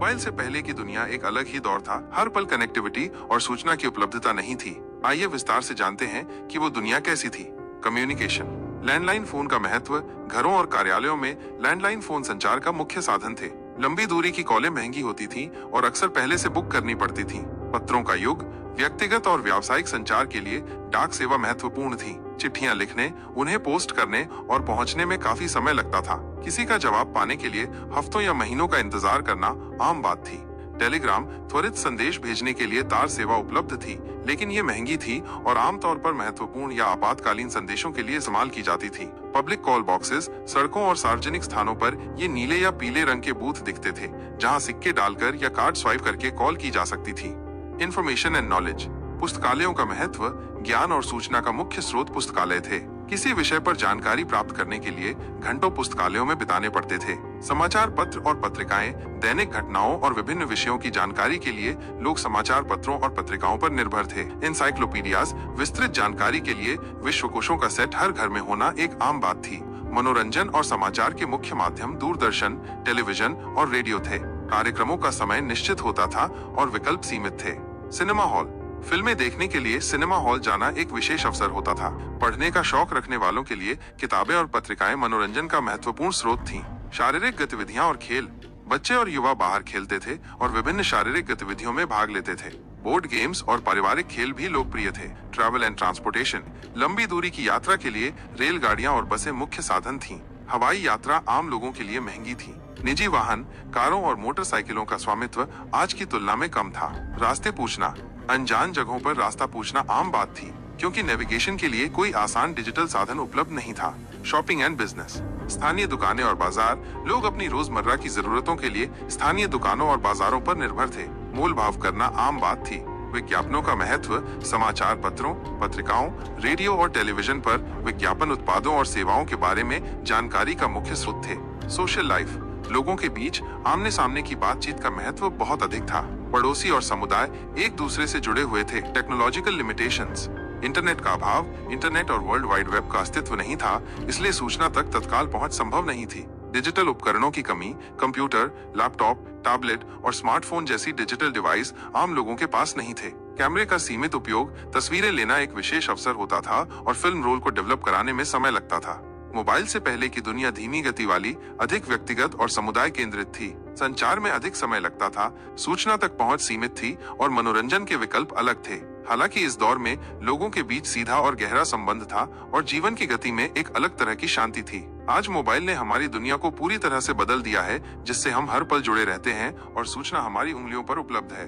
Mobile से पहले की दुनिया एक अलग ही दौर था। हर पल कनेक्टिविटी और सूचना की उपलब्धता नहीं थी। आइए विस्तार से जानते हैं कि वो दुनिया कैसी थी। कम्युनिकेशन। लैंडलाइन फोन का महत्व। घरों और कार्यालयों में लैंडलाइन फोन संचार का मुख्य साधन थे। लंबी दूरी की कॉलें महंगी होती थीं और अक्सर पहले से बुक करनी पड़ती थीं। पत्रों का युग। व्यक्तिगत और व्यावसायिक संचार के लिए डाक सेवा महत्वपूर्ण थी। चिट्ठियां लिखने, उन्हें पोस्ट करने और पहुंचने में काफी समय लगता था। किसी का जवाब पाने के लिए हफ्तों या महीनों का इंतजार करना आम बात थी। टेलीग्राम त्वरित संदेश भेजने के लिए तार सेवा उपलब्ध थी, लेकिन ये महंगी थी और आमतौर पर महत्वपूर्ण या आपातकालीन संदेशों के लिए इस्तेमाल की जाती थी। Public call boxes. सड़कों और सार्वजनिक स्थानों पर ये नीले या पीले रंग के बूथ दिखते थे, जहां सिक्के डालकर या कार्ड स्वाइप करके कॉल की जा सकती थी। Information and knowledge. पुस्तकालयों का महत्व। ज्ञान और सूचना का मुख्य स्रोत पुस्तकालय थे। किसी विषय पर जानकारी प्राप्त करने के लिए घंटों पुस्तकालयों में बिताने पड़ते थे। समाचार पत्र और पत्रिकाएं। दैनिक घटनाओं और विभिन्न विषयों की जानकारी के लिए लोग समाचार पत्रों और पत्रिकाओं पर निर्भर थे। एनसाइक्लोपीडियाज। विस्तृत जानकारी के लिए विश्वकोशों का सेट हर घर में होना एक आम बात थी। मनोरंजन और समाचार के मुख्य माध्यम दूरदर्शन, टेलीविजन और रेडियो थे। कार्यक्रमों का समय निश्चित होता था और विकल्प सीमित थे। Cinema hall. फिल्में देखने के लिए सिनेमा हॉल जाना एक विशेष अवसर होता था। पढ़ने का शौक रखने वालों के लिए किताबें और पत्रिकाएं मनोरंजन का महत्वपूर्ण स्रोत थीं। शारीरिक गतिविधियां और खेल। बच्चे और युवा बाहर खेलते थे और विभिन्न शारीरिक गतिविधियों में भाग लेते थे। बोर्ड गेम्स और पारिवारिक खेल भी लोकप्रिय थे। Travel and transportation. लंबी दूरी की यात्रा के लिए रेलगाड़ियां और बसें मुख्य साधन थीं। हवाई यात्रा आम लोगों के लिए महंगी थी। निजी वाहन, कारों और मोटरसाइकिलों का स्वामित्व आज की तुलना में कम था। रास्ते पूछना। अनजान जगहों पर रास्ता पूछना आम बात थी, क्योंकि नेविगेशन के लिए कोई आसान डिजिटल साधन उपलब्ध नहीं था। Shopping and business. स्थानीय दुकानें और बाजार। लोग अपनी रोजमर्रा की जरूरतों के लिए स्थानीय दुकानों और बाजारों पर निर्भर थे। मोल भाव करना आम बात थी। विज्ञापनों का महत्व। समाचार पत्रों, पत्रिकाओं, रेडियो और टेलीविजन पर विज्ञापन उत्पादों और सेवाओं के बारे में जानकारी का मुख्य स्रोत थे। Social life. लोगों के बीच आमने सामने की बातचीत का महत्व बहुत अधिक था। पड़ोसी और समुदाय एक दूसरे से जुड़े हुए थे। Technological limitations. इंटरनेट का अभाव। इंटरनेट और वर्ल्ड वाइड वेब का अस्तित्व नहीं था, इसलिए सूचना तक तत्काल पहुंच संभव नहीं थी। डिजिटल उपकरणों की कमी। कंप्यूटर, लैपटॉप, टैबलेट और स्मार्टफोन जैसी डिजिटल डिवाइस आम लोगों के पास नहीं थे। कैमरे का सीमित उपयोग। तस्वीरें लेना एक विशेष अवसर होता था और फिल्म रोल को डेवलप कराने में समय लगता था। मोबाइल से पहले की दुनिया धीमी गति वाली, अधिक व्यक्तिगत और समुदाय केंद्रित थी। संचार में अधिक समय लगता था, सूचना तक पहुंच सीमित थी और मनोरंजन के विकल्प अलग थे। हालांकि इस दौर में लोगों के बीच सीधा और गहरा संबंध था और जीवन की गति में एक अलग तरह की शांति थी। आज मोबाइल ने हमारी दुनिया को पूरी तरह से बदल दिया है, जिससे हम हर पल जुड़े रहते हैं और सूचना हमारी उंगलियों पर उपलब्ध है।